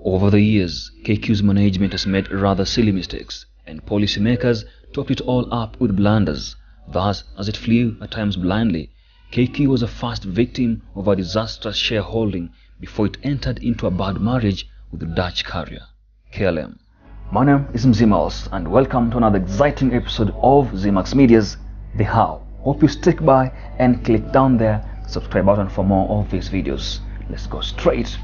Over the years, KQ's management has made rather silly mistakes, and policymakers topped it all up with blunders. Thus, as it flew at times blindly, KQ was a first victim of a disastrous shareholding before it entered into a bad marriage with the Dutch carrier, KLM. My name is Mzimals, and welcome to another exciting episode of Zmax Media's The How. Hope you stick by and click down there, subscribe button for more of these videos. Let's go straight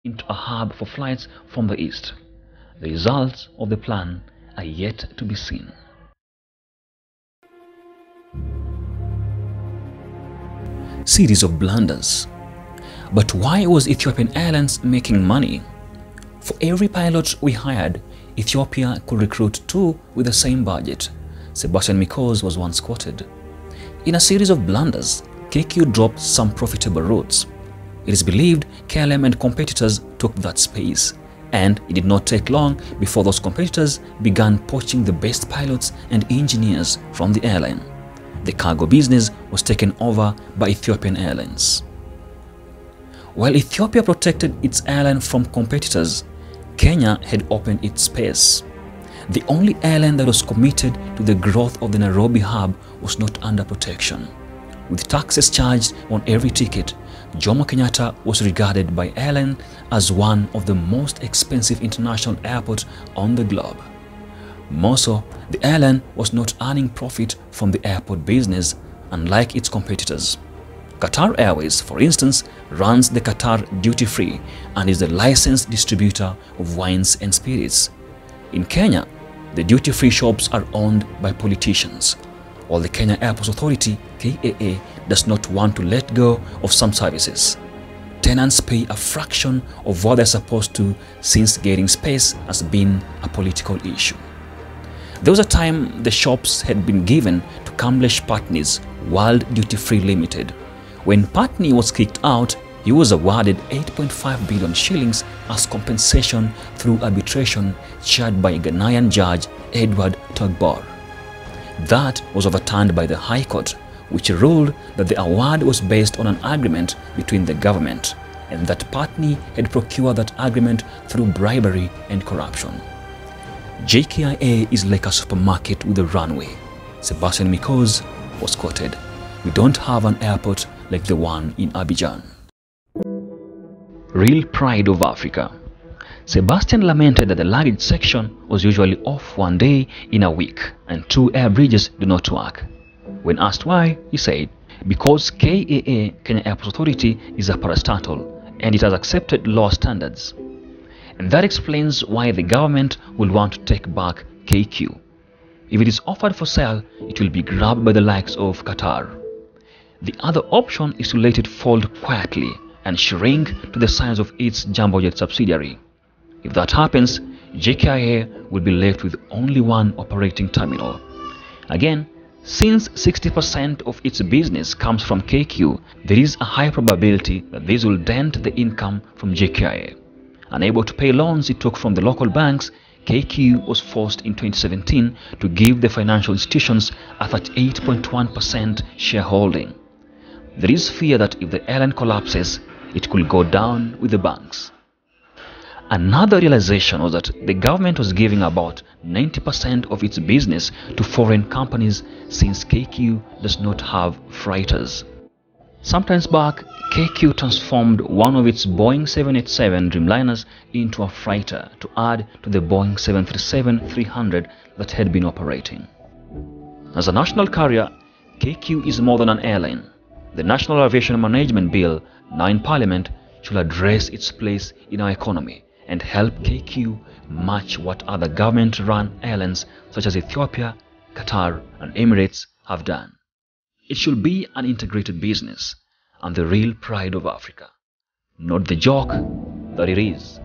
into a hub for flights from the east. The results of the plan are yet to be seen. Series of blunders. But why was Ethiopian Airlines making money? For every pilot we hired, Ethiopia could recruit 2 with the same budget. Sebastian Mikoz was once quoted. In a series of blunders, KQ dropped some profitable routes. It is believed KLM and competitors took that space, and it did not take long before those competitors began poaching the best pilots and engineers from the airline. The cargo business was taken over by Ethiopian Airlines. While Ethiopia protected its airline from competitors, Kenya had opened its space. The only airline that was committed to the growth of the Nairobi hub was not under protection. With taxes charged on every ticket, Jomo Kenyatta was regarded by airline as one of the most expensive international airports on the globe. More so, the airline was not earning profit from the airport business, unlike its competitors. Qatar Airways, for instance, runs the Qatar duty-free and is the licensed distributor of wines and spirits. In Kenya, the duty-free shops are owned by politicians, while the Kenya Airports Authority (KAA) does not want to let go of some services. Tenants pay a fraction of what they're supposed to, since getting space has been a political issue. There was a time the shops had been given to Kamlesh Patni's World Duty Free Limited. When Patni was kicked out, he was awarded 8.5 billion shillings as compensation through arbitration chaired by Ghanaian judge Edward Togbor. That was overturned by the High Court, which ruled that the award was based on an agreement between the government and that Patni had procured that agreement through bribery and corruption. JKIA is like a supermarket with a runway. Sebastian Mikoz was quoted, "We don't have an airport like the one in Abidjan." Real pride of Africa. Sebastian lamented that the luggage section was usually off one day in a week and 2 air bridges do not work. When asked why, he said, "Because KAA, Kenya Airports Authority, is a parastatal and it has accepted lower standards." And that explains why the government will want to take back KQ. If it is offered for sale, it will be grabbed by the likes of Qatar. The other option is to let it fold quietly and shrink to the size of its jumbo-jet subsidiary. If that happens, JKIA will be left with only one operating terminal. Again, since 60% of its business comes from KQ, there is a high probability that this will dent the income from JKIA. Unable to pay loans it took from the local banks, KQ was forced in 2017 to give the financial institutions a 38.1% shareholding. There is fear that if the airline collapses, it could go down with the banks. Another realization was that the government was giving about 90% of its business to foreign companies, since KQ does not have freighters. Sometimes back, KQ transformed one of its Boeing 787 Dreamliners into a freighter to add to the Boeing 737-300 that had been operating. As a national carrier, KQ is more than an airline. The National Aviation Management Bill, now in Parliament, should address its place in our economy and help KQ match what other government-run airlines such as Ethiopia, Qatar and Emirates have done. It should be an integrated business and the real pride of Africa, not the joke that it is.